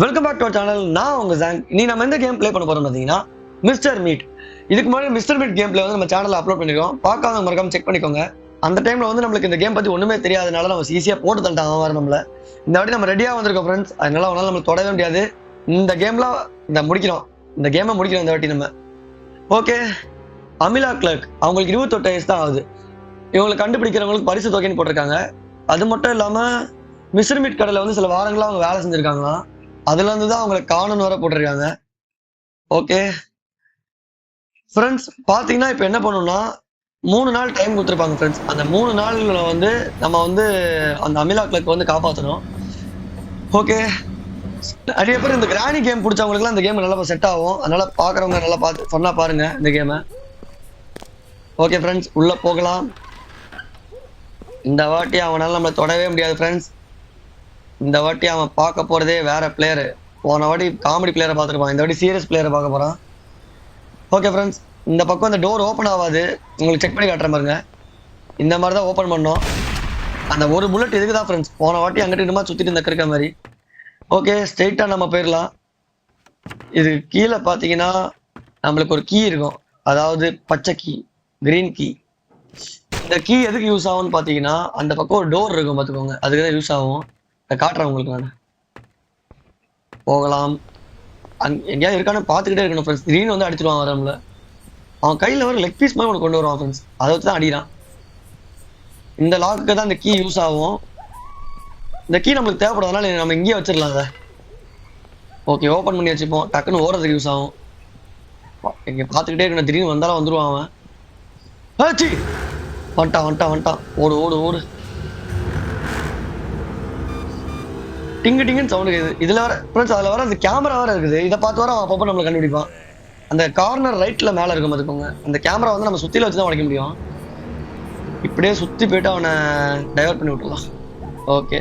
Welcome back to our channel. நான் உங்க Jong. நீ நம்ம எந்த கேம் ப்ளே பண்ண போறோம் பார்த்தீங்கன்னா மிஸ்டர் மீட். இதுக்கு முன்னாடி மிஸ்டர் மீட் கேம் ப்ளே வந்து நம்ம சேனலில் அப்லோட் பண்ணிருக்கோம். பார்க்காதவங்க மறக்காம செக் பண்ணிக்கோங்க. அந்த டைம்ல வந்து நம்மளுக்கு இந்த கேம் பத்தி ஒண்ணுமே தெரியாதனால நம்ம ஈஸியா போட்டு தள்ளிட்டாங்க வர நம்மள. இந்த வாட்டி நம்ம ரெடியா வந்திருக்கோம் ஃப்ரெண்ட்ஸ். அதனால அவனால நம்ம தொடவே முடியாது. இந்த கேம்ல முடிக்கிறோம். இந்த கேமை முடிக்கிறோம் இந்த வாட்டி நம்ம. ஓகே, அமிலா கிளர்க் அவங்களுக்கு 28 வயசு தான் ஆகுது. இவங்களை கண்டுபிடிக்கிறவங்களுக்கு பரிசு தொகைன்னு போட்டிருக்காங்க. அது மட்டும் இல்லாம மிஸ்டர் மீட் கடையில் வந்து சில வாரங்களா அவங்க வேலை செஞ்சிருக்காங்களாம். அதுல இருந்து தான் அவங்களை காணணும் வர போட்டிருக்காங்க. ஓகே ஃப்ரெண்ட்ஸ், பாத்தீங்கன்னா இப்போ என்ன பண்ணணும்னா 3 நாள் டைம் கொடுத்துருப்பாங்க ஃப்ரெண்ட்ஸ். அந்த 3 நாள்ல வந்து நம்ம வந்து அந்த அமிலா கிளர்க் வந்து காப்பாற்றணும். ஓகே, நிறைய பேர் இந்த கிராணி கேம் பிடிச்சவங்களுக்குலாம் இந்த கேம் நல்லா செட் ஆகும். அதனால பாக்குறவங்க நல்லா பார்த்து சொன்னா பாருங்க இந்த கேமை. ஓகே ஃப்ரெண்ட்ஸ், உள்ள போகலாம். இந்த வாட்டி அவனால நம்மளை தொடவே முடியாது ஃப்ரெண்ட்ஸ். இந்த வாட்டி அவன் பார்க்க போறதே வேற பிளேயரு. போன வாட்டி காமெடி பிளேயரை பார்த்துருப்பான், இந்த வாட்டி சீரியஸ் பிளேயரை பார்க்க போறான். ஓகே ஃப்ரெண்ட்ஸ், இந்த பக்கம் இந்த டோர் ஓப்பன் ஆகாது. உங்களுக்கு செக் பண்ணி காட்டுறேன் பாருங்க. இந்த மாதிரி தான் ஓப்பன் பண்ணோம். அந்த ஒரு புல்லட் இதுக்கு தான் ஃப்ரெண்ட்ஸ். போன வாட்டி அங்கிட்டு இன்னுமா சுத்திட்டு இருக்க மாதிரி. ஓகே, ஸ்ட்ரெயிட்டா நம்ம போயிடலாம். இது கீழே பார்த்தீங்கன்னா நம்மளுக்கு ஒரு கீ இருக்கும், அதாவது பச்சை கீ, கிரீன் கீ. இந்த கீ எதுக்கு யூஸ் ஆகும்னு பார்த்தீங்கன்னா அந்த பக்கம் ஒரு டோர் இருக்கும் பார்த்துக்கோங்க, அதுக்கு தான் யூஸ் ஆகும். காட்டுறேன் உங்களுக்கு நான். போகலாம். எங்கேயாவது இருக்கானு பார்த்துக்கிட்டே இருக்கணும் ஃப்ரெண்ட்ஸ். திடீர்னு வந்து அடிச்சிருவான் வரம்ல. அவன் கையில் வர லெக் பீஸ் மாதிரி ஒன்று கொண்டு வருவான் ஃப்ரெண்ட்ஸ். அதை வச்சு தான் அடிக்கிறான். இந்த லாக்கு தான் இந்த கீ யூஸ் ஆகும். இந்த கீ நம்மளுக்கு தேவைப்படுறதுனால நம்ம இங்கேயே வச்சிடலாம் அதை. ஓகே, ஓப்பன் பண்ணி வச்சுப்போம். டக்குன்னு ஓடுறதுக்கு யூஸ் ஆகும். இங்கே பார்த்துக்கிட்டே இருக்கணும். திடீர்னு வந்தாலும் வந்துடுவான் அவன். ஆச்சு, வந்துட்டான். ஓடு ஓடு ஓடு. டிங்கு டிங்குன்னு சவுண்ட் இருக்குது. இதுல வர ஃப்ரெண்ட்ஸ், அதில் வர அந்த கேமரா வேற இருக்குது. இதை பார்த்து வர அவன் அப்பப்போ நம்மளை கண்டுபிடிப்பான். அந்த கார்னர் ரைட்ல மேலே இருக்கும் பார்த்துக்கோங்க. அந்த கேமரா வந்து நம்ம சுத்தில வச்சு தான் உடைக்க முடியும். இப்படியே சுத்தி போயிட்டு அவனை டைவர்ட் பண்ணி விட்டுலாம். ஓகே,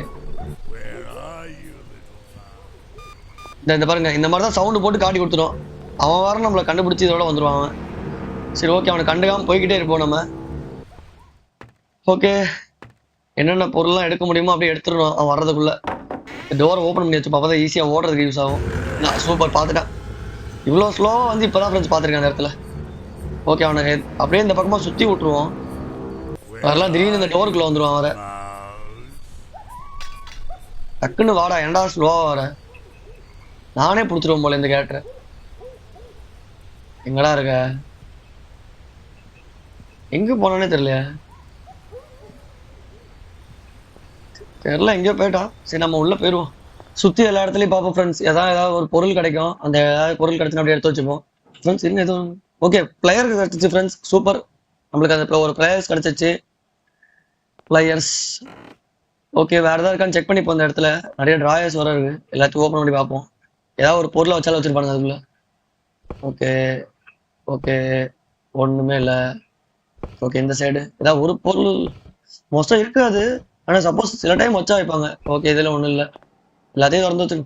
இந்த பாருங்க, இந்த மாதிரி தான் சவுண்டு போட்டு காட்டி கொடுத்துரும். அவன் வர நம்மளை கண்டுபிடிச்சி இதோட வந்துடுவான் அவன். சரி, ஓகே, அவனை கண்டுக்காம போய்கிட்டே இருப்போம் நம்ம. ஓகே, என்னென்ன பொருள்லாம் எடுக்க முடியுமோ அப்படியே எடுத்துடணும் அவன் வர்றதுக்குள்ள. டோரை ஓப்பன் பண்ணி வச்சு அப்பதான் ஈஸியாக ஓடுறதுக்கு யூஸ் ஆகும். நான் சூப்பர் பார்த்துட்டேன். இவ்வளோ ஸ்லோவாக வந்து இப்போ தான் ஃப்ரெண்ட்ஸ் பார்த்துருக்கேன் அந்த இடத்துல. ஓகே, அவனை அப்படியே இந்த பக்கமாக சுற்றி விட்டுருவோம். வரலாம், திடீர்னு இந்த டோருக்குள்ளே வந்துடுவான் வர. டக்குன்னு வாடா, ஏன்டா ஸ்லோவாக வர. நானே பிடிச்சிருவோம் போல இந்த கேரக்டரை. எங்கடா இருக்க? எங்கே போனானே தெரியல. எங்கேயோ போயிட்டான். சரி, நம்ம உள்ள போயிடுவோம். சுற்றி எல்லா இடத்துலையும் பார்ப்போம் ஃப்ரெண்ட்ஸ். ஏதாவது ஒரு பொருள் கிடைக்கும். அந்த ஏதாவது பொருள் கிடைச்சுன்னா அப்படியே எடுத்து வச்சுப்போம் ஃப்ரெண்ட்ஸ். இன்னும் எதுவும் ஓகே, பிளேயருக்கு கிடைச்சிச்சு ஃப்ரெண்ட்ஸ். சூப்பர், நம்மளுக்கு அந்த ஒரு பிளேயர்ஸ் கிடைச்சிச்சு. பிளேயர்ஸ் ஓகே, வேறு ஏதாவது இருக்கான்னு செக் பண்ணிப்போம். அந்த இடத்துல நிறைய ட்ராயர்ஸ் வர இருக்கு. எல்லாத்தையும் ஓப்பன் பண்ணி பார்ப்போம். ஏதாவது ஒரு பொருளை வச்சாலும் வச்சுருப்பாங்க அதுக்குள்ள. ஓகே ஓகே, ஒன்றுமே இல்லை. ஓகே, இந்த சைடு ஏதாவது ஒரு பொருள் மோஸ்ட்டாக இருக்காது. ஆனால் சப்போஸ் சில டைம் வச்சா வைப்பாங்க. ஓகே, இதில் ஒன்றும் இல்லை. எல்லாத்தையும்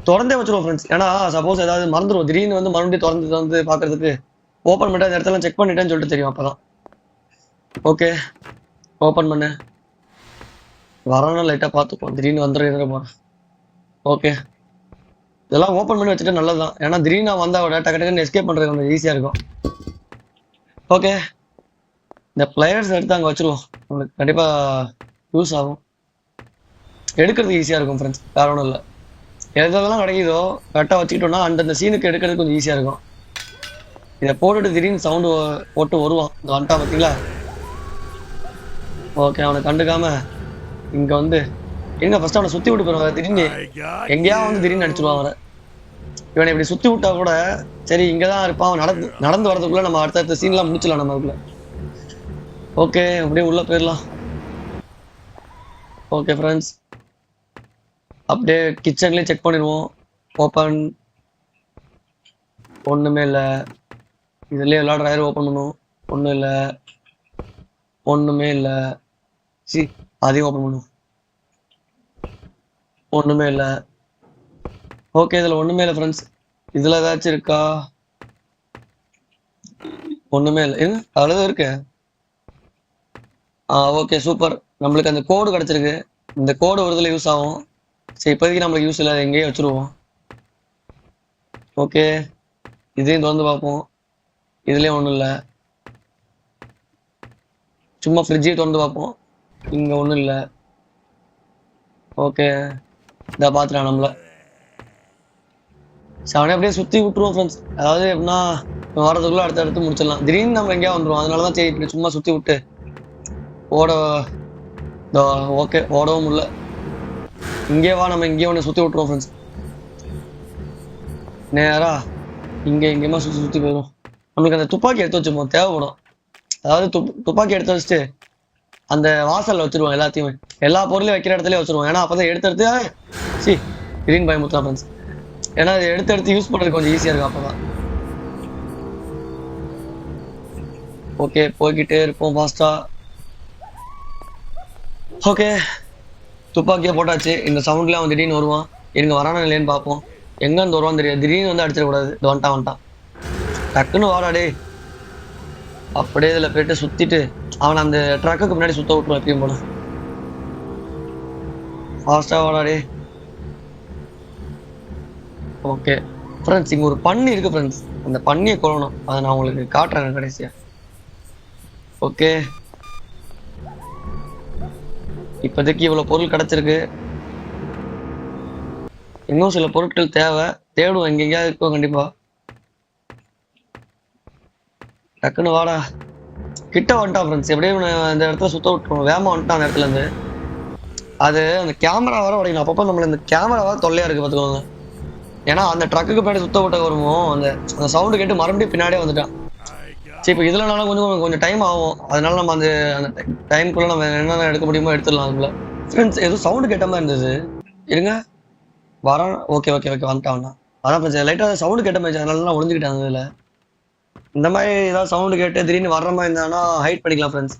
திறந்தே வச்சிருவோம் ஃப்ரெண்ட்ஸ். ஏன்னா சப்போஸ் ஏதாவது மறந்துடுவோம். திடீர்னு வந்து மறுபடியும் திறந்து பார்க்கறதுக்கு ஓப்பன் பண்ணிட்டு அந்த இடத்துல செக் பண்ணிட்டேன்னு சொல்லிட்டு தெரியும் அப்பதான். ஓகே, ஓப்பன் பண்ணு. வரணும் லைட்டாக பார்த்துப்போம். திடீர்னு வந்துடுற போகிறேன். ஓகே, இதெல்லாம் ஓப்பன் பண்ணி வச்சுட்டு நல்லதுதான். ஏன்னா திடீர்னு நான் வந்தால் டக்குன்னு எஸ்கேப் பண்ணுறது கொஞ்சம் ஈஸியாக இருக்கும். ஓகே, இந்த பிளேயர்ஸ் எடுத்து அங்கே வச்சிருவோம். நம்மளுக்கு கண்டிப்பாக யூஸ் ஆகும். எடுக்கிறதுக்கு ஈஸியாக இருக்கும் ஃப்ரெண்ட்ஸ். வேற ஒன்றும் இல்லை. எதெல்லாம் கிடைக்குதோ கரெக்டாக வச்சுக்கிட்டோம்னா அந்தந்த சீனுக்கு எடுக்கிறது கொஞ்சம் ஈஸியாக இருக்கும். இதை போட்டுட்டு திடீர்னு சவுண்டு போட்டு வருவான். இந்த வந்துட்டான் பார்த்தீங்களா? ஓகே, அவனை கண்டுக்காம இங்கே வந்து எங்க ஃபர்ஸ்ட் அவனை சுற்றி விட்டு போயிருவாங்க. திடீர்னு எங்கேயாவது வந்து திடீர்னு அடிச்சிருவான் அவரை. இவனை இப்படி சுற்றி விட்டா கூட சரி, இங்கே தான் இருப்பான். அவன் நடந்து வரதுக்குள்ள நம்ம அடுத்தடுத்த சீன்லாம் முடிச்சிடலாம் நம்ம அதுக்குள்ள. ஓகே, அப்படியே உள்ளே போயிடலாம். ஓகே ஃப்ரெண்ட்ஸ், அப்படியே கிச்சன்லேயே செக் பண்ணிடுவோம். ஓப்பன், ஒன்றுமே இல்லை. இதுலேயே எல்லா ட்ராயரும் ஓப்பன் பண்ணுவோம். ஒன்றும் இல்லை, ஒன்றுமே இல்லை. சரி, அதையும் ஓப்பன் பண்ணுவோம். ஒன்றுமே இல்லை. ஓகே, இதில் ஒன்றுமே இல்லை ஃப்ரெண்ட்ஸ். இதில் ஏதாச்சும் இருக்கா? ஒன்றுமே இல்லை. அவ்வளோதான் இருக்கு. Okay, super. நம்மளுக்கு அந்த கோடு கிடைச்சிருக்கு. இந்த கோடு ஒரு இதில் யூஸ் ஆகும். சரி, இப்போதைக்கு நம்மளுக்கு யூஸ் இல்லை, எங்கேயே வச்சுருவோம். ஓகே, இதையும் திறந்து பார்ப்போம். இதுலேயும் ஒன்றும் இல்லை. சும்மா ஃப்ரிட்ஜையும் திறந்து பார்ப்போம். இங்கே ஒன்றும் இல்லை. ஓகே, இதை பார்த்துட்டான் நம்மள. அவனே அப்படியே சுற்றி விட்டுருவோம் ஃப்ரெண்ட்ஸ். அதாவது எப்படின்னா வாரத்துக்குள்ளே அடுத்து முடிச்சிடலாம். திடீர்னு நம்ம எங்கேயா வந்துடும். அதனால தான் சரி இப்படி சும்மா சுற்றி விட்டு ஓட. ஓகே, ஓடவும் இல்லை. இங்கே வா, நம்ம இங்கேயே ஒன்று சுற்றி விட்டுருவோம் ஃப்ரெண்ட்ஸ். நேரா எங்கேயுமா சுற்றி போயிடும். நம்மளுக்கு அந்த துப்பாக்கி எடுத்து வச்சுப்போம், தேவைப்படும். அதாவது துப்பாக்கி எடுத்து வச்சுட்டு அந்த வாசல்ல வச்சிருவோம். எல்லாத்தையுமே எல்லா பொருளையும் வைக்கிற இடத்துல வச்சிருவோம். ஏன்னா அப்பதான் எடுத்து கிரீன் பயமுத்தா ஃப்ரெண்ட்ஸ். ஏன்னா அது எடுத்து யூஸ் பண்றது கொஞ்சம் ஈஸியா இருக்கும் அப்பதான். ஓகே, போய்கிட்டே இருப்போம் ஃபாஸ்டா. ஓகே, துப்பாக்கியை போட்டாச்சு. இந்த சவுண்ட்ல அவன் திடீர்னு வருவான். இருங்க வரானா இல்லையான்னு பார்ப்போம். எங்க இருந்து வருவான்னு தெரியாது. திடீர்னு வந்து அடிச்சிடக்கூடாது. வந்துட்டான் டக்குன்னு வாடாடே. அப்படியே இதில் போயிட்டு சுத்திட்டு அவனை அந்த ட்ரக்குக்கு முன்னாடி சுத்த விட்டுருவான். எப்பயும் போல ஃபாஸ்டா வாடாடே. ஓகே ஃப்ரெண்ட்ஸ், இங்கே ஒரு பன்னி இருக்கு ஃப்ரெண்ட்ஸ். அந்த பன்னியை கொல்லணும். அதை நான் உங்களுக்கு காட்டுறேன் கடைசியா. ஓகே, இப்போதைக்கு இவ்வளோ பொருள் கிடைச்சிருக்கு. இன்னும் சில பொருட்கள் தேவை. தேடுவோம், எங்கெங்கேயாவது இருக்கும் கண்டிப்பா. டக்குன்னு வாடா. கிட்ட வந்துட்டான் ஃப்ரெண்ட்ஸ். எப்படியும் அந்த இடத்துல சுத்த விட்டுருவோம். வேகமாக வந்துட்டான் அந்த இடத்துல இருந்து. அது அந்த கேமரா வர உடையணும். அப்பப்போ நம்மள இந்த கேமராவாக தொல்லையா இருக்கு பார்த்துக்கோங்க. ஏன்னா அந்த ட்ரக்குக்கு பின்னாடி சுத்த விட்ட வருவோம். அந்த சவுண்டு கேட்டு மறுபடியும் பின்னாடியே வந்துட்டான். சரி, இப்போ இதுலனாலும் கொஞ்சம் டைம் ஆகும். அதனால நம்ம அந்த டைமுக்குள்ள நம்ம என்னென்ன எடுக்க முடியுமோ எடுத்துடலாம். அதுக்குள்ள ஃப்ரெண்ட்ஸ் ஏதோ சவுண்டு கேட்ட மாதிரி இருந்தது. இருங்க வரான். ஓகே ஓகே ஓகே வந்துட்டான். அதான் பிரச்சனை. லைட்டாக சவுண்டு கேட்ட மாதிரி அதனால நான் ஒளிஞ்சுக்கிட்டேன். அதில் இந்த மாதிரி ஏதாவது சவுண்டு கேட்டு திடீர்னு வர்ற மாதிரி இருந்தானா ஹைட் பண்ணிக்கலாம் ஃப்ரெண்ட்ஸ்.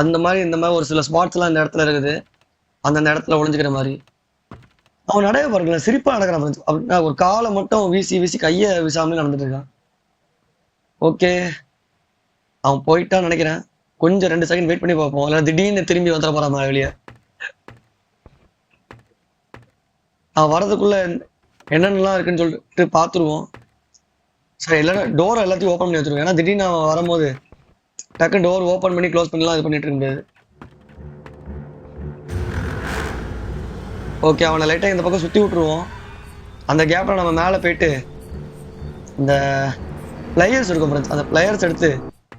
அந்த மாதிரி இந்த மாதிரி ஒரு சில ஸ்பாட்ஸ்லாம் இந்த இடத்துல இருக்குது. அந்தந்த இடத்துல ஒளிஞ்சுக்கிற மாதிரி. அவன் நடைய பாருங்கள, சிரிப்பா நடக்கிறான் ஃப்ரெண்ட்ஸ். அப்படின்னா ஒரு காலை மட்டும் வீசி கையை விசாமலே நடந்துட்டு இருக்கான். ஓகே, அவன் போயிட்டான்னு நினைக்கிறேன். கொஞ்சம் 2 செகண்ட் வெயிட் பண்ணி பார்ப்போம். இல்லை திடீர்னு திரும்பி வந்துட போறான் வெளியே. அவன் வரதுக்குள்ள என்னென்னலாம் இருக்குன்னு சொல்லிட்டு பார்த்துருவோம். சரி, இல்லைன்னா டோரை எல்லாத்தையும் ஓப்பன் பண்ணி வச்சிருக்கோம். ஏன்னா திடீர்னு அவன் வரும்போது டக்குன்னு டோர் ஓப்பன் பண்ணி க்ளோஸ் பண்ணலாம் இது பண்ணிட்டு இருக்க முடியாது. ஓகே, அவனை லைட்டாக இந்த பக்கம் சுற்றி விட்டுருவோம். அந்த கேப்பில் நம்ம மேலே போயிட்டு இந்த பிளேயர்ஸ் இருக்கும் ஃப்ரெண்ட்ஸ். அந்த பிளேயர்ஸ் எடுத்து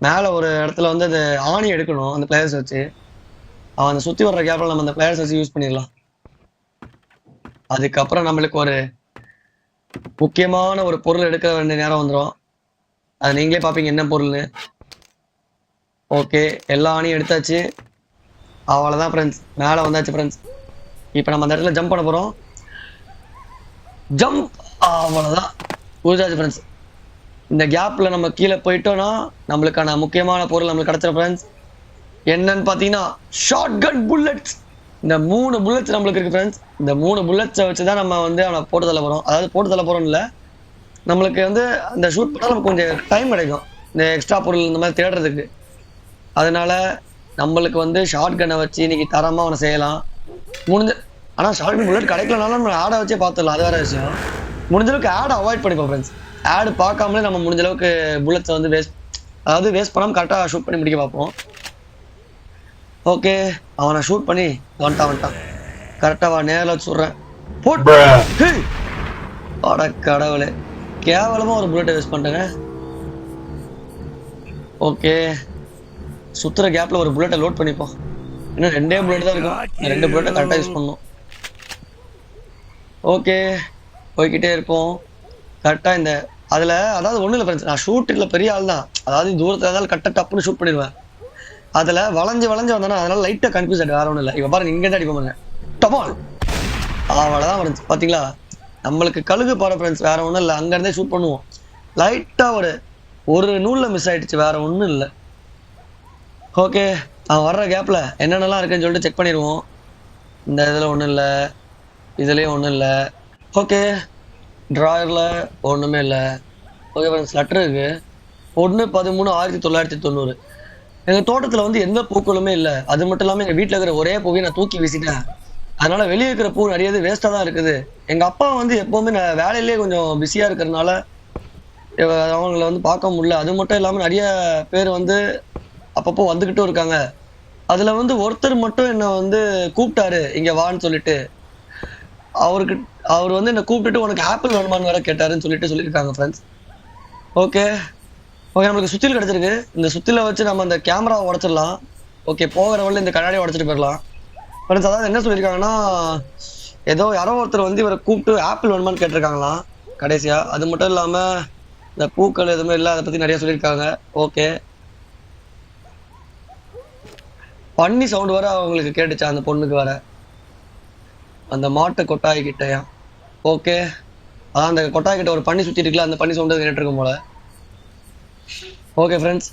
மேலே ஒரு இடத்துல வந்து அந்த ஆணி எடுக்கணும். அந்த பிளேயர்ஸ் வச்சு அவன் அந்த சுற்றி வர்ற கேப்பில் நம்ம அந்த பிளேயர்ஸ் வச்சு யூஸ் பண்ணிடலாம். அதுக்கப்புறம் நம்மளுக்கு ஒரு முக்கியமான ஒரு பொருள் எடுக்க வேண்டிய நேரம் வந்துடும். அது நீங்களே பார்ப்பீங்க என்ன பொருள்னு. ஓகே, எல்லா ஆணியும் எடுத்தாச்சு. அவ்வளோதான் ஃப்ரெண்ட்ஸ், மேலே வந்தாச்சு ஃப்ரெண்ட்ஸ். இப்போ நம்ம அந்த இடத்துல ஜம்ப் பண்ண போகிறோம். ஜம்ப், அவ்வளோதான் புரிஞ்சாச்சு ஃப்ரெண்ட்ஸ். இந்த கேப்பில் நம்ம கீழே போயிட்டோம்னா நம்மளுக்கான முக்கியமான பொருள் நம்மளுக்கு கிடச்சிடும் ஃப்ரெண்ட்ஸ். என்னன்னு பார்த்தீங்கன்னா ஷார்ட் கன் புல்லட்ஸ். இந்த 3 புல்லட்ஸ் நம்மளுக்கு இருக்குது ஃப்ரெண்ட்ஸ். இந்த 3 புல்லட்ஸை வச்சு தான் நம்ம வந்து அவனை போட்டு தள்ள போகிறோம். அதாவது போட்டு தள்ள போகிறோம் இல்லை, நம்மளுக்கு வந்து அந்த ஷூட் பண்ணால் நமக்கு கொஞ்சம் டைம் கிடைக்கும் இந்த எக்ஸ்ட்ரா பொருள் இந்த மாதிரி தேடுறதுக்கு. அதனால நம்மளுக்கு வந்து ஷார்ட் கன்னை வச்சு இன்னைக்கு தரமாக அவனை செய்யலாம். ஆனால் ஷார்ட் கன் புல்லட் கிடைக்கலனாலும் நம்ம ஆடை வச்சே பார்த்துடலாம். அது வேற விஷயம். முடிஞ்சளவுக்கு ஆடை அவாய்ட் பண்ணிப்போம் ஃப்ரெண்ட்ஸ். ஆடு பார்க்காமலே நம்ம முடிஞ்சளவுக்கு புல்லட்ஸை வந்து வேஸ்ட் பண்ணாமல் கரெக்டாக ஷூட் பண்ணி முடிக்க பார்ப்போம். ஓகே, அவனை ஷூட் பண்ணி வந்துட்டான். கரெக்டாக நேரில் வச்சு சொல்கிறேன். போட்டு அட கடவுளே, கேவலமாக ஒரு புல்லட்டை வேஸ்ட் பண்ணிட்டேங்க. ஓகே, சுற்றுற கேப்பில் ஒரு புல்லட்டை லோட் பண்ணிப்போம். இன்னும் 2 புல்லட் தான் இருக்கும். 2 புல்லட்டை கரெக்டாக யூஸ் பண்ணணும். ஓகே, போய்கிட்டே இருப்போம். கரெக்டாக இந்த அதில் அதாவது ஒன்றும் இல்லை ஃப்ரெண்ட்ஸ், நான் ஷூட்டில் பெரிய ஆள் தான். அதாவது தூரத்தில் இருந்தாலும் கரெக்டாக டப்புன்னு ஷூட் பண்ணிடுவேன். அதில் வளைஞ்சு வந்தானே, அதனால லைட்டாக கன்ஃபியூஸ் ஆகிட்டு வேற ஒன்றும் இல்லை. இப்போ பாருங்க, இங்கே தான் அடிப்போம் டபால். அவ்வளோதான் ஃப்ரெண்ட்ஸ். பார்த்தீங்களா, நம்மளுக்கு கழுகு பாட ஃப்ரெண்ட்ஸ், வேற ஒன்றும் இல்லை. அங்கேருந்தே ஷூட் பண்ணுவோம். லைட்டாக ஒரு நூலில் மிஸ் ஆகிடுச்சு, வேற ஒன்றும் இல்லை. ஓகே, அவன் வர்ற கேப்பில் என்னென்னலாம் இருக்குன்னு சொல்லிட்டு செக் பண்ணிடுவோம். இந்த இதில் ஒன்றும் இல்லை, இதுலேயும் ஒன்றும் இல்லை. ஓகே, ட்ராயரில் ஒன்றுமே இல்லை. ஓகே ஃப்ரெண்ட்ஸ், லெட்டர் இருக்குது. 1/13/1990. எங்கள் தோட்டத்தில் வந்து எந்த பூக்களுமே இல்லை. அது மட்டும் இல்லாமல் எங்கள் வீட்டில் இருக்கிற ஒரே பூவையும் நான் தூக்கி வீசிட்டேன். அதனால வெளியே இருக்கிற பூ நிறைய வேஸ்டா தான் இருக்குது. எங்க அப்பா வந்து எப்பவுமே வேலையிலேயே கொஞ்சம் பிஸியா இருக்கிறதுனால அவங்கள வந்து பார்க்க முடியல. அது மட்டும் இல்லாம நிறைய பேர் வந்து அப்பப்போ வந்துகிட்டும் இருக்காங்க. அதுல வந்து ஒருத்தர் மட்டும் என்ன வந்து கூப்பிட்டாரு இங்க வான்னு சொல்லிட்டு. அவருக்கு அவர் வந்து என்ன கூப்பிட்டுட்டு உனக்கு ஆப்பிள் வேணுமான்னு வேற கேட்டாருன்னு சொல்லியிருக்காங்க ஃப்ரெண்ட்ஸ். ஓகே ஓகே, நம்மளுக்கு சுத்தில் கிடைச்சிருக்கு. இந்த சுத்தில வச்சு நம்ம அந்த கேமராவை உடைச்சிடலாம். ஓகே, போகிற வழியில இந்த கண்ணாடியை உடைச்சிட்டு போயிடலாம் ஃப்ரெண்ட்ஸ். அதாவது என்ன சொல்லியிருக்காங்கன்னா, ஏதோ யாரோ ஒருத்தர் வந்து இவரை கூப்பிட்டு ஆப்பிள் வேணுமான்னு கேட்டிருக்காங்களாம் கடைசியா. அது மட்டும் இல்லாம இந்த பூக்கள் எதுவுமே இல்லை, அதை பத்தி நிறைய சொல்லியிருக்காங்க. ஓகே, பன்னி சவுண்ட் வர அவங்களுக்கு கேட்டுச்சா அந்த பொண்ணுக்கு வர அந்த மாட்டு கொட்டாய் கிட்டயா. ஓகே, அதான் அந்த கொட்டாய் கிட்ட ஒரு பன்னி சுத்தி இருக்குல்ல, அந்த பன்னி சவுண்ட் கேட்டிருக்கும் போல. ஓகே ஃப்ரெண்ட்ஸ்,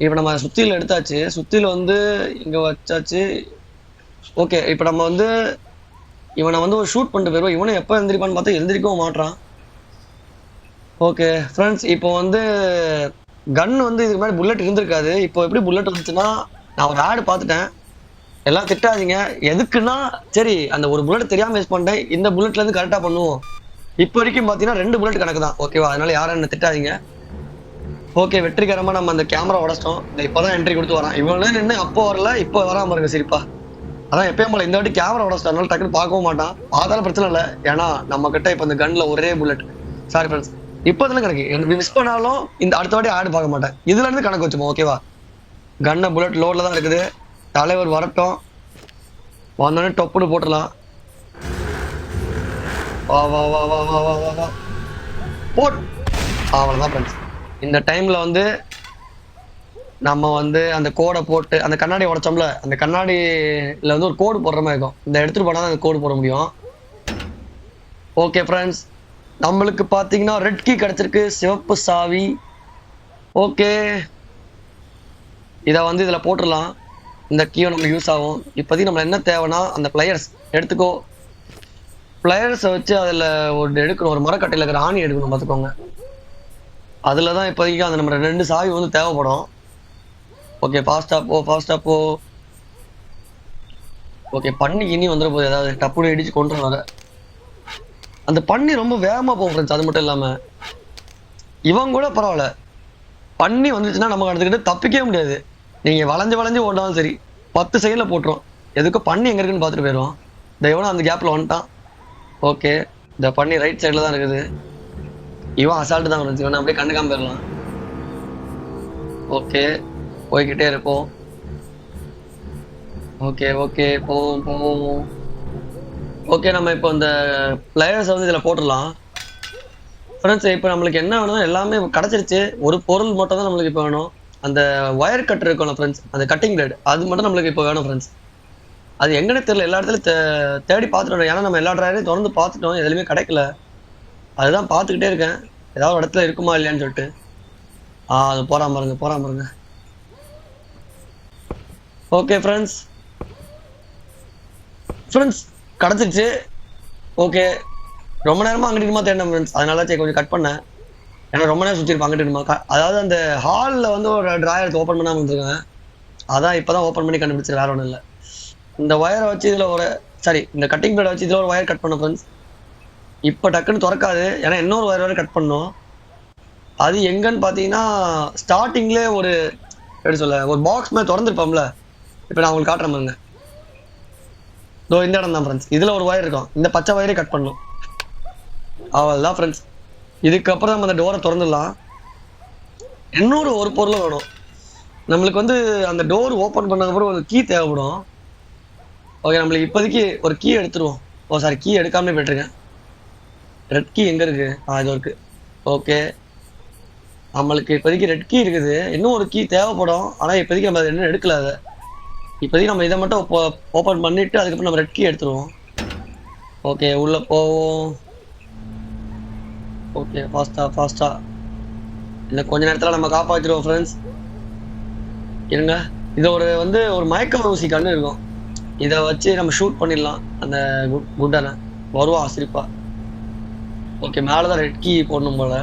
இப்போ நம்ம சுத்தியில் எடுத்தாச்சு. சுத்தியில் வந்து இங்கே வச்சாச்சு. ஓகே, இப்போ நம்ம வந்து இவனை வந்து ஒரு ஷூட் பண்ணிட்டு போயிடுவோம். இவனை எப்போ எழுந்திரிப்பான்னு பார்த்தா எழுந்திரிக்கவும் மாட்டான். ஓகே ஃப்ரெண்ட்ஸ், இப்போ வந்து கன் வந்து இதுக்கு முன்னாடி புல்லட் இருந்திருக்காது. இப்போ எப்படி புல்லட் வந்துச்சுன்னா, நான் ஒரு ஆடு பார்த்துட்டேன். எல்லாம் திட்டாதீங்க. எதுக்குன்னா, சரி அந்த ஒரு புல்லட் தெரியாமல் யூஸ் பண்ணிட்டேன், இந்த புல்லட்லேருந்து கரெக்டாக பண்ணுவோம். இப்போ வரைக்கும் பார்த்தீங்கன்னா 2 புல்லட் கணக்கு தான். ஓகேவா? அதனால யாரும் என்ன திட்டாதீங்க. ஓகே, வெற்றிகரமாக நம்ம அந்த கேமரா உடச்சிட்டோம். இப்போதான் என்ட்ரி கொடுத்து வரான். இவனே நின்று அப்போ வரல, இப்போ வராம பாருங்க சிரிப்பா. அதான் எப்பயும் போல இந்த வாட்டி கேமரா உடச்சிட்டோம், அதனால டக்குன்னு பார்க்கவும் மாட்டான். பார்த்தாலும் பிரச்சனை இல்லை, ஏன்னா நம்ம கிட்ட இப்போ இந்த கன்ல ஒரே புல்லட். சாரி ஃப்ரெண்ட்ஸ், இப்போ தானே கணக்கு. எனக்கு மிஸ் பண்ணாலும் இந்த அடுத்த வாட்டி ஆடு பார்க்க மாட்டேன். இதுல இருந்து கணக்கு வச்சுப்போம். ஓகேவா? கன்னை புல்லட் லோட்ல தான் இருக்குது. தலைவர் வரட்டும், வந்தோடனே டொப்புன்னு போட்டுடலாம். வா வா வா வா வா வா வா வா போட். அவ்வளோதான் ஃப்ரெண்ட்ஸ். இந்த டைம்ல வந்து நம்ம வந்து அந்த கோடை போட்டு அந்த கண்ணாடி உடைச்சோம்ல, அந்த கண்ணாடியில் வந்து ஒரு கோடு போடுற மாதிரி இருக்கும். இந்த எடுத்துட்டு போனால் தான் அந்த கோடு போட முடியும். ஓகே ஃப்ரெண்ட்ஸ், நம்மளுக்கு பார்த்தீங்கன்னா ரெட் கீ கிடைச்சிருக்கு, சிவப்பு சாவி. ஓகே, இதை வந்து இதில் போட்டுடலாம். இந்த கீயும் நம்மளுக்கு யூஸ் ஆகும். இப்போதைக்கு நம்மள என்ன தேவைன்னா அந்த பிளையர்ஸ் எடுத்துக்கோ. பிளையர்ஸை வச்சு அதில் ஒரு எடுக்கணும், ஒரு மரக்கட்டையில் இருக்கிற ஆணி எடுக்கணும் பார்த்துக்கோங்க. அதில் தான் இப்போதைக்கு அந்த நம்ம 2 சாவி வந்து தேவைப்படும். ஓகே, ஃபாஸ்ட்டாக போ. ஓகே, பண்ணி இனி வந்துட போகுது. ஏதாவது டப்புனு இடிச்சு கொண்டு வர அந்த பண்ணி ரொம்ப வேகமாக போகும் ஃப்ரெண்ட்ஸ். அது மட்டும் இல்லாமல் இவன் கூட பரவாயில்ல, பண்ணி வந்துச்சுன்னா நம்ம எடுத்துக்கிட்டு தப்பிக்கவே முடியாது. நீங்கள் வளைஞ்சு ஓடினாலும் சரி 10 செகண்டில் போட்டுரும். எதுக்கும் பண்ணி எங்கே இருக்குன்னு பார்த்துட்டு போயிடுவோம். இந்த இவனும் அந்த கேப்பில் வந்துட்டான். ஓகே, இந்த பண்ணி ரைட் சைடில் தான் இருக்குது. இவன் அசால்ட்டு தான் இருந்துச்சு, இவன் அப்படியே கண்டுக்காம போயிடலாம். ஓகே, போய்கிட்டே இருப்போம். ஓகே போவோம். ஓகே, நம்ம இப்போ இந்த பிளேயர்ஸை வந்து இதில் போட்டுடலாம் ஃப்ரெண்ட்ஸ். இப்போ நம்மளுக்கு என்ன வேணும், எல்லாமே கிடச்சிருச்சு. ஒரு பொருள் மட்டும் தான் நம்மளுக்கு இப்போ வேணும். அந்த ஒயர் கட் இருக்கணும் ஃப்ரெண்ட்ஸ், அந்த கட்டிங் பிளேட், அது மட்டும் நம்மளுக்கு இப்போ வேணும் ஃப்ரெண்ட்ஸ். அது எங்கன்னு தெரியல, எல்லா இடத்துலையும் தேடி பார்த்துட்டோம். ஏன்னா நம்ம எல்லா ட்ரைவரையும் தொடர்ந்து பார்த்துட்டோம், எதுலையுமே கிடைக்கல. அதுதான் பார்த்துக்கிட்டே இருக்கேன், ஏதாவது ஒரு இடத்துல இருக்குமா இல்லையான்னு சொல்லிட்டு. அது போறாம பாருங்க. ஓகே ஃப்ரெண்ட்ஸ் கிடச்சிருச்சு. ஓகே, ரொம்ப நேரமாக அங்கிட்டுமா தேடினேன் ஃப்ரெண்ட்ஸ், அதனால சரி கொஞ்சம் கட் பண்ணேன். ஏன்னா ரொம்ப நேரம் சுற்றிருப்பேன் அங்கிட்டுமா. அதாவது அந்த ஹாலில் வந்து ஒரு ட்ராயர் ஓப்பன் பண்ணாமல் வந்துருக்கேன். அதான் இப்போ தான் ஓப்பன் பண்ணி கண்டுபிடிச்சது, வேற ஒன்றும் இல்லை. இந்த ஒயரை வச்சு இதில் இந்த கட்டிங் பிளேடை வச்சு இதில் ஒரு ஒயர் கட் பண்ணோம் ஃப்ரெண்ட்ஸ். இப்போ டக்குன்னு திறக்காது, ஏன்னா இன்னொரு ஒயர் வேறு கட் பண்ணோம். அது எங்கன்னு பார்த்தீங்கன்னா ஸ்டார்டிங்லேயே ஒரு எப்படி சொல்ல, ஒரு பாக்ஸ் மாதிரி திறந்துருப்போம்ல. இப்போ நான் உங்களுக்கு காட்டுறேன் பாருங்க. இதோ இந்த இடம் தான் ஃப்ரெண்ட்ஸ். இதில் ஒரு ஒயர் இருக்கும், இந்த பச்சை ஒயரே கட் பண்ணும். அவ்வளோதான் ஃப்ரெண்ட்ஸ். இதுக்கப்புறம் நம்ம அந்த டோரை திறந்துடலாம். இன்னொரு ஒரு பொருளும் வேணும் நம்மளுக்கு. வந்து அந்த டோர் ஓப்பன் பண்ணதுக்கப்புறம் ஒரு கீ தேவைப்படும். ஓகே, நம்மளுக்கு இப்போதைக்கு ஒரு கீ எடுத்துருவோம். சாரி, கீ எடுக்காமலே போயிட்டுருக்கேன். ரெட் கீ எங்கே இருக்குது? இது இருக்கு. ஓகே, நம்மளுக்கு இப்போதைக்கு ரெட் கீ இருக்குது. இன்னும் ஒரு கீ தேவைப்படும், ஆனால் இப்போதைக்கு நம்ம இன்னும் எடுக்கல. அதை இப்போதைக்கு நம்ம இதை மட்டும் ஓப்பன் பண்ணிவிட்டு அதுக்கப்புறம் நம்ம ரெட் கீ எடுத்துருவோம். ஓகே, உள்ளே போவோம். ஓகே, ஃபாஸ்ட்டாக இன்னும் கொஞ்ச நேரத்தில் நம்ம காப்பாற்றிடுவோம் ஃப்ரெண்ட்ஸ். இருங்க, இது ஒரு மயக்க ஊசி கண்ணு இருக்கும், இதை வச்சு நம்ம ஷூட் பண்ணிடலாம். அந்த குட்டனை வருவான் சிரிப்பா. ஓகே, மேலே தான் ரெட் கீ போடணும் போல.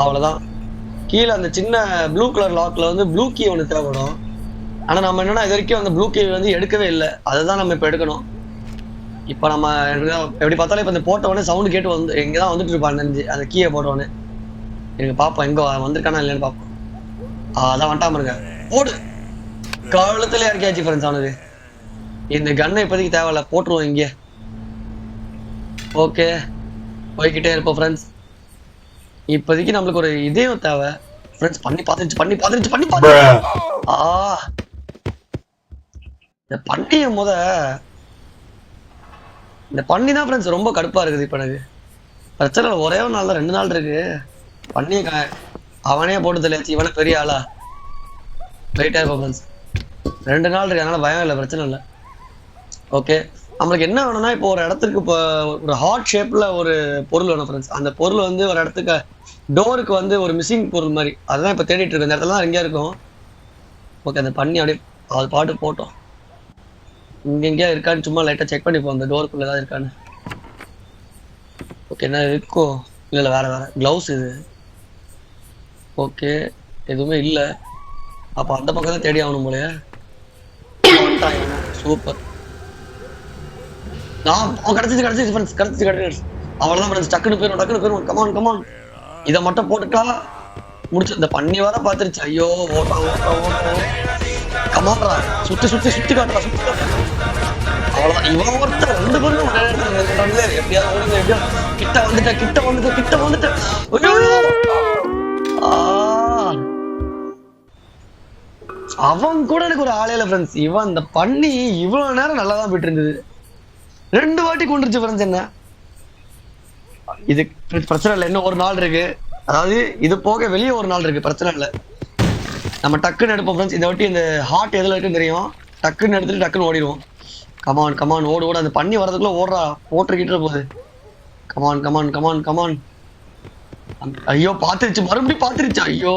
அவ்வளோதான். கீழே அந்த சின்ன ப்ளூ கலர் லாக்கில் வந்து ப்ளூ கீ ஒன்று தேவைப்படும். ஆனா நம்ம என்னன்னா இது வரைக்கும் அந்த ப்ளூ கீ வந்து எடுக்கவே இல்லை, அதுதான் நம்ம இப்ப எடுக்கணும். இப்ப நம்ம எப்படி பார்த்தாலும் இப்ப இந்த போட்ட உடனே சவுண்ட் கேட்டு வந்து எங்கதான் வந்துட்டு இருப்பான் அந்த கீயை போட்ட உடனே. எனக்கு பாப்போம் எங்க வந்திருக்கானா இல்லையான்னு பாப்போம். அதான் வந்துட்டாம இருங்க. போடு, கழுத்துல இறக்கியாச்சு ஃப்ரெண்ட்ஸ் அவனுக்கு. இந்த கன்னை இப்போதைக்கு தேவையில்ல, போட்டுருவோம் இங்கே. ஓகே, போய்கிட்டே இருப்போம் ஃப்ரெண்ட்ஸ். இப்போதைக்கு நம்மளுக்கு ஒரு இதயம் தேவை ஃப்ரெண்ட்ஸ். பண்ணி பார்த்துருச்சு. இந்த பண்ணிய இந்த பண்ணி தான் ஃப்ரெண்ட்ஸ் ரொம்ப கடுப்பா இருக்குது. இப்ப எனக்கு பிரச்சனை இல்லை, ஒரே ஒரு நாள் தான், 2 நாள் இருக்கு. பண்ணிய அவனே போட்டு தெளிச்சு, இவனே பெரிய ஆளா போயிட்டே இருப்போம் ஃப்ரெண்ட்ஸ். 2 நாள் இருக்கு, அதனால பயம் இல்லை, பிரச்சனை இல்லை. ஓகே, நம்மளுக்கு என்ன வேணும்னா இப்போ ஒரு இடத்துக்கு இப்போ ஒரு ஹார்ட் ஷேப்ல ஒரு பொருள் வேணும் ஃப்ரெண்ட்ஸ். அந்த பொருள் வந்து ஒரு இடத்துக்கு டோருக்கு வந்து ஒரு மிஸ்ஸிங் பொருள் மாதிரி, அதுதான் இப்போ தேடிட்டு இருக்கு. இந்த இடத்துல தான் எங்கேயா இருக்கும். ஓகே, அந்த பண்ணி அப்படியே அது பாட்டு போட்டோம். இங்க எங்கேயா இருக்கான்னு சும்மா லைட்டா செக் பண்ணிப்போம், அந்த டோருக்குள்ள ஏதாவது இருக்கான்னு. ஓகே, என்ன இருக்கோ இல்லை வேற கிளவுஸ் இது. ஓகே, எதுவுமே இல்லை. அப்போ அந்த பக்கம் தான் தேடி ஆகணும் போலயே. சூப்பர், கிடைச்சிச்சு ஃப்ரெண்ட்ஸ், கிடைச்சிச்சு. அவ்வளவுதான் ஃப்ரெண்ட்ஸ், டக்குன்னு போயிடும். கமான் இதை மட்டும் போட்டுட்டா முடிச்சு. இந்த பண்ணி வர பாத்துருச்சு. ஐயோ, ஓட்டா கமான்டா, சுத்தி காட்டுறா. அவ்வளவுதான், இவன் ஒருத்தர் 2 பேரும் எப்படியாவது ஓடுங்க. கிட்ட வந்துட்டு அவன் கூட எனக்கு ஒரு ஆளே இல்லை ஃப்ரெண்ட்ஸ். இவன் இந்த பண்ணி இவ்வளவு நேரம் நல்லா தான் போயிட்டு இருந்தது, 2 வாட்டி கொண்டுருச்சு ஃப்ரெண்ட்ஸ். என்ன இது பிரச்சனை இல்லை, இன்னும் ஒரு நாள் இருக்கு. அதாவது இது போக வெளியே ஒரு நாள் இருக்கு, பிரச்சனை இல்லை. நம்ம டக்குன்னு எடுப்போம் ஃப்ரெண்ட்ஸ். இந்த வாட்டி இந்த ஹார்ட் எதுல இருக்குன்னு தெரியும், டக்குன்னு எடுத்துட்டு டக்குன்னு ஓடிடுவோம். கமான் ஓடு. அந்த பண்ணி வரதுக்குள்ள ஓடுறா, போட்டுக்கிட்டு போகுது. கமான். ஐயோ, பாத்துருச்சு, மறுபடியும் பாத்துருச்சு. ஐயோ,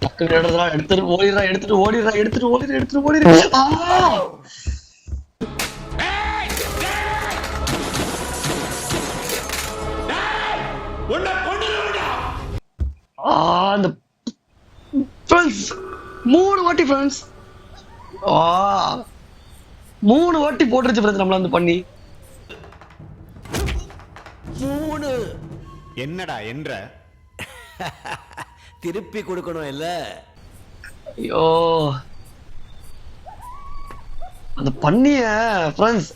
டக்குன்னு எடுத்துட்டு ஓடிடுறா. அந்த 3 வாட்டி ஃப்ரெண்ட்ஸ், 3 வாட்டி போட்டுருச்சு ஃப்ரெண்ட்ஸ் நம்மள வந்து பண்ணி. 3 என்னடா என்ற திருப்பி கொடுக்கணும் இல்ல. ஐயோ, அந்த பண்ணிய ஃப்ரெண்ட்ஸ்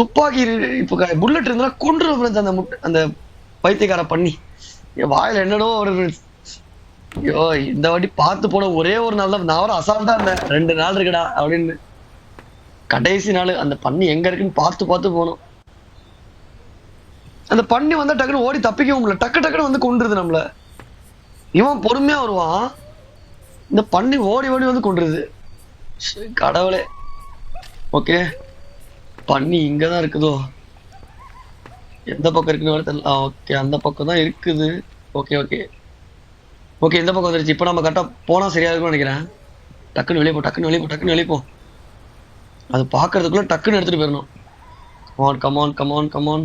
துப்பாக்கி இப்ப புல்லட் இருந்தா கொண்டுரும் ஃப்ரெண்ட்ஸ். அந்த பைத்தியக்கார பண்ணி வாயில என்னடோ ஒரு ஃப்ரெண்ட்ஸ். ஐயோ, இந்த வாட்டி பார்த்து போன ஒரே ஒரு நாள் தான். நான் வர அசால்ட்டா இருந்தேன், 2 நாள் இருக்குடா அப்படின்னு. கடைசி நாள் அந்த பண்ணி எங்க இருக்குன்னு பார்த்து போனோம். அந்த பண்ணி வந்தா டக்குன்னு ஓடி தப்பிக்கவும் முடியல, டக்குன்னு வந்து கொண்டுருது நம்மள. இவன் பொறுமையா வருவான், இந்த பண்ணி ஓடி வந்து கொண்டுருது. கடவுளே. ஓகே, பண்ணி இங்கதான் இருக்குதோ, எந்த பக்கம் இருக்குன்னு தெரியல. ஓகே, அந்த பக்கம் தான் இருக்குது. ஓகே, இந்த பக்கம் வந்துருச்சு. இப்போ நம்ம கரெக்டாக போனால் சரியா இருக்கும்னு நினைக்கிறேன். டக்குன்னு வெளியே போ. அது பார்க்கறதுக்குள்ள டக்குன்னு எடுத்துட்டு போயிடணும். கமான்.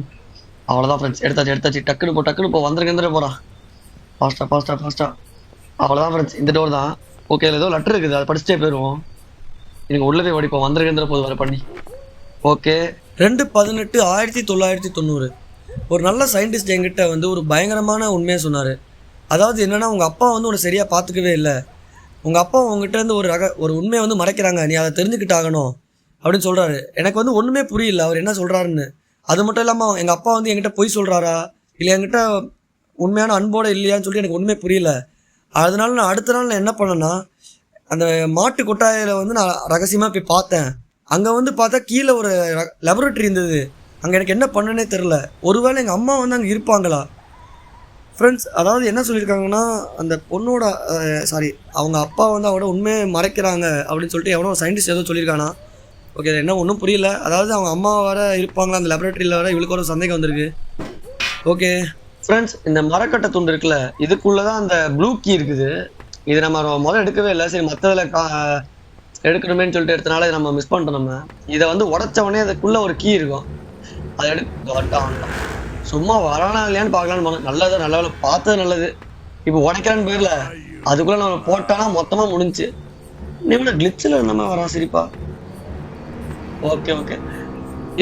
அவ்வளோதான் ஃப்ரெண்ட்ஸ், எடுத்தாச்சு. டக்குன்னு போ, வந்துருங்க போறா. ஃபாஸ்டா. அவ்வளோதான் ஃப்ரெண்ட்ஸ், இந்த டோர் தான். ஓகே, ஏதோ லெட்டர் இருக்குது, அதை படிச்சுட்டே போயிடுவோம். நீங்கள் உள்ள போய் படிப்போம், வந்துருங்க போது வர பண்ணி. ஓகே, 2/18/1990 ஒரு நல்ல சயின்டிஸ்ட் என்கிட்ட வந்து ஒரு பயங்கரமான உண்மையை சொன்னார். அதாவது என்னென்னா, உங்கள் அப்பா வந்து உன்னை சரியாக பார்த்துக்கவே இல்லை, உங்கள் அப்பா உங்ககிட்ட இருந்து ஒரு உண்மையை வந்து மறைக்கிறாங்க, நீ அதை தெரிஞ்சுக்கிட்டாகணும் அப்படின்னு சொல்கிறாரு. எனக்கு வந்து ஒன்றுமே புரியல அவர் என்ன சொல்கிறாருன்னு. அது மட்டும் இல்லாமல் எங்கள் அப்பா வந்து என்கிட்ட பொய் சொல்கிறாரா இல்லை என்கிட்ட உண்மையான அன்போடு இல்லையான்னு சொல்லிட்டு எனக்கு ஒன்றுமே புரியல. அதனால நான் அடுத்த நாள் நான் என்ன பண்ணேன்னா, அந்த மாட்டு கொட்டாயில் வந்து நான் ரகசியமாக போய் பார்த்தேன். அங்கே வந்து பார்த்தா கீழே ஒரு லெபரட்டரி இருந்தது. அங்கே எனக்கு என்ன பண்ணுன்னே தெரில. ஒருவேளை எங்கள் அம்மா வந்து அங்கே இருப்பாங்களா ஃப்ரெண்ட்ஸ். அதாவது என்ன சொல்லியிருக்காங்கன்னா, அந்த பொண்ணோட அவங்க அப்பா வந்து அவனோட உண்மையை மறைக்கிறாங்க அப்படின்னு சொல்லிட்டு எவனோ சயின்டிஸ்ட் ஏதோ சொல்லியிருக்கானா. ஓகே, என்ன ஒன்றும் புரியல. அதாவது அவங்க அம்மா வர இருப்பாங்களா அந்த லெபரட்டரியில் வர, இவளுக்கு ஒரு சந்தேகம் வந்திருக்கு. ஓகே ஃப்ரெண்ட்ஸ், இந்த மரக்கட்டை துண்டு இருக்குல்ல, இதுக்குள்ளதான் அந்த ப்ளூ கீ இருக்குது. இது நம்ம முதல்ல எடுக்கவே இல்லை, சரி மற்றதுல எடுக்கணுமேன்னு சொல்லிட்டு எடுத்தனால நம்ம மிஸ் பண்ணிட்டோம். நம்ம இதை வந்து உடச்ச உடனே அதுக்குள்ள ஒரு கீ இருக்கும், அதை வந்துட்டான். சும்மா வரானா இல்லையான்னு பார்க்கலான்னு நல்ல பார்த்தது நல்லது. இப்போ உடைக்கிறான்னு போயிடல, அதுக்குள்ள நம்ம போட்டானா மொத்தமா முடிஞ்சு. இவனை கிளிச்சில் நம்ம வரான் சிரிப்பா. Okay okay.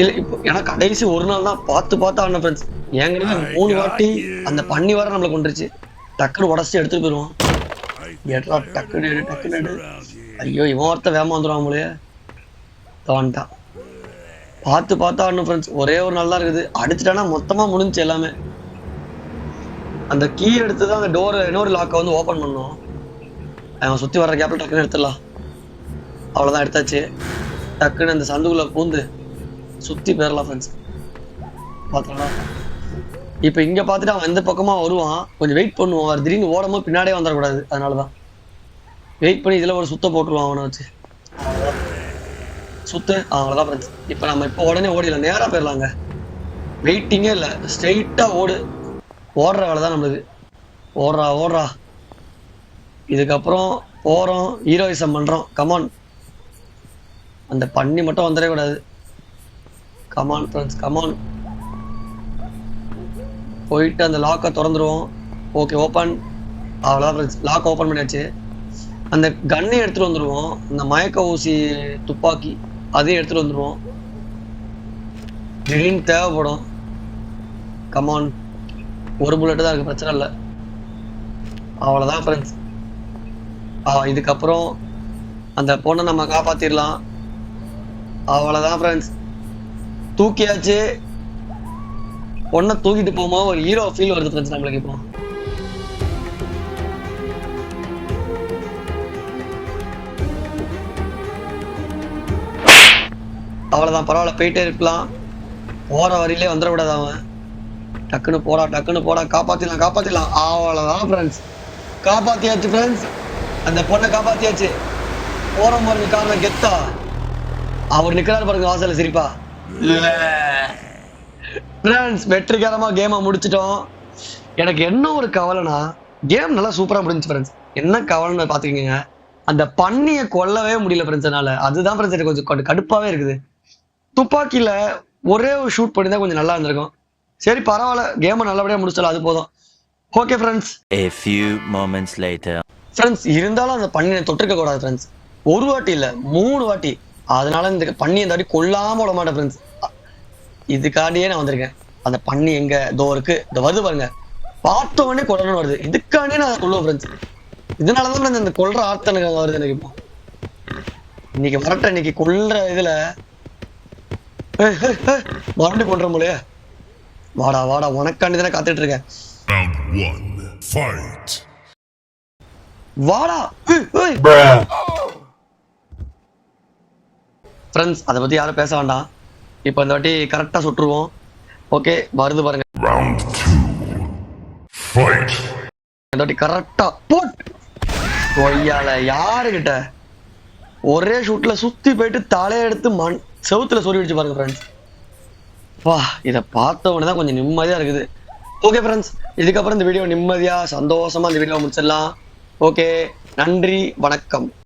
இல்லை இப்போ எனக்கு கடைசி ஒரு நாள் தான் பார்த்து ஆடின ஃப்ரெண்ட்ஸ். ஏங்கிட்ட 3 வாட்டி அந்த பண்ணி வர நம்மளை கொண்டுருச்சு. டக்குன்னு உடச்சி எடுத்துட்டு போயிடுவோம். ஏட்டா டக்குன்னு ஐயோ இவன் ஒருத்த வேகமா வந்துடுவான் போலயே. தோன்ட்டான். பார்த்து ஆடணும் ஃப்ரெண்ட்ஸ். ஒரே ஒரு நாள் தான் இருக்குது. அடிச்சுட்டானா மொத்தமாக முடிஞ்சு எல்லாமே. அந்த கீ எடுத்து தான் அந்த டோர் இன்னொரு லாக்கை வந்து ஓப்பன் பண்ணோம். அவன் சுற்றி வர்ற கேப்பில் டக்குன்னு எடுத்துடலாம். அவ்வளோதான் எடுத்தாச்சு. டக்குன்னு அந்த சந்துக்குள்ளே பூந்து சுற்றி போயிடலாம் ஃப்ரெண்ட்ஸ். பார்த்துக்கலாம். இப்போ இங்கே பார்த்துட்டு அவன் எந்த பக்கமாக வருவான். கொஞ்சம் வெயிட் பண்ணுவான். அவர் திடீர்னு ஓடும்போது பின்னாடியே வந்துடக்கூடாது. அதனால தான் வெயிட் பண்ணி இதில் ஒரு சுத்த போட்டுருவான் அவனை வச்சு. சுத்து அவ்வளோதான் ஃப்ரெண்ட்ஸ். இப்போ நம்ம இப்போ உடனே ஓடிடலாம். நேராக போயிடலாங்க. வெயிட்டிங்கே இல்லை. ஸ்ட்ரெயிட்டாக ஓடுற வேலை தான் நம்மளுக்கு. ஓடுறா. இதுக்கப்புறம் போகிறோம். ஹீரோயிசம் பண்ணுறோம். கமான். அந்த பண்ணி மட்டும் வந்துடவே கூடாது. Come on friends come on. போயிட்டு அந்த லாக்கை திறந்துருவோம். Okay open. அவ்வளோதான் ஃப்ரெண்ட்ஸ். லாக் ஓப்பன் பண்ணியாச்சு. அந்த கன்னை எடுத்துகிட்டு வந்துடுவோம். அந்த மயக்க ஊசி துப்பாக்கி அதையும் எடுத்துகிட்டு வந்துடுவோம். திடீர்னு தேவைப்படும். கமான். ஒரு புல்லட்டு தான் இருக்குது. பிரச்சனை இல்லை. அவ்வளோதான் ஃப்ரெண்ட்ஸ். இதுக்கப்புறம் அந்த பொண்ணை நம்ம காப்பாற்றிடலாம். அவ்வளோதான் ஃப்ரெண்ட்ஸ். தூக்கியாச்சு. பொண்ணை தூக்கிட்டு போகும்போது ஒரு ஹீரோ ஃபீல் வருது ஃப்ரெண்ட்ஸ் நம்மளுக்கு. இப்போ அவ்வளோதான். பரவாயில்ல போயிட்டே இருக்கலாம். போகிற வரையிலே வந்துடக்கூடாது அவன். டக்குன்னு போடா. காப்பாற்றிடலாம். அவ்வளோதான் ஃப்ரெண்ட்ஸ். காப்பாற்றியாச்சு ஃப்ரெண்ட்ஸ். அந்த பொண்ணை காப்பாற்றியாச்சு. போகிற மாதிரி காரணம் கெத்தா அவர் நிற்கிறாரு பாருங்க வாசல்ல சிரிப்பா. ஃப்ரெண்ட்ஸ் வெற்றிகரமாக கேமை முடிச்சிட்டோம். எனக்கு என்ன ஒரு கவலைனா கேம் நல்லா சூப்பராக முடிஞ்சுச்சு ஃப்ரெண்ட்ஸ். என்ன கவலைன்னு பார்த்துக்கிங்க. அந்த பண்ணியை கொல்லவே முடியல ஃப்ரெண்ட்ஸ் என்னால். அதுதான் ஃப்ரெண்ட்ஸ் எனக்கு கொஞ்சம் கடுப்பாகவே இருக்குது. துப்பாக்கியில் ஒரே ஒரு ஷூட் பண்ணி தான் கொஞ்சம் நல்லா இருந்திருக்கும். சரி பரவாயில்ல. கேமை நல்லபடியாக முடிச்சிடலாம். அது போதும். Okay friends. A few moments later. Friends இருந்தாலும் அந்த பண்ணியை தொட்டிருக்க கூடாது ஃப்ரெண்ட்ஸ். ஒரு வாட்டி இல்லை 3 வாட்டி. அதனால இந்த பண்ணி இந்த வாட்டி கொல்லாமல் விட மாட்டேன் ஃப்ரெண்ட்ஸ். இதுக்காண்டியே நான் வந்திருக்கேன். அந்த பண்ணி எங்கே இதோ இருக்கு. இந்த வருது பாருங்க. பார்த்த உடனே கொல்லணும்னு வருது. இதுக்காண்டியே நான் அதை கொள்ளுவேன் ஃப்ரெண்ட்ஸ். இதனால தான் இந்த கொல்ற ஆர்த்தனுக்கு வருது எனக்கு. இப்போ இன்னைக்கு வரட்ட இன்னைக்கு கொல்ற இதில் மறுபடியும் கொன்ற போலயே. வாடா உனக்காண்டி தானே காத்துட்டு இருக்கேன். வாடா ஃப்ரெண்ட்ஸ். அதை பத்தி யாரும் பேச வேண்டாம். இப்போ இந்த வாட்டி கரெக்டா சுட்டுருவோம். ஓகே வருது பாருங்க. இந்த வாட்டி கரெக்டா போட் ஒய்யால யாருக்கிட்ட ஒரே ஷூட்ல சுத்தி போயிட்டு தலையை எடுத்து செவுத்துல சொறி வச்சு பாருங்க ஃப்ரெண்ட்ஸ். வா இதை பார்த்த உடனே தான் கொஞ்சம் நிம்மதியா இருக்குது. ஓகே ஃப்ரெண்ட்ஸ் இதுக்கப்புறம் இந்த வீடியோ நிம்மதியா சந்தோஷமா இந்த வீடியோ முடிச்சிடலாம். ஓகே நன்றி வணக்கம்.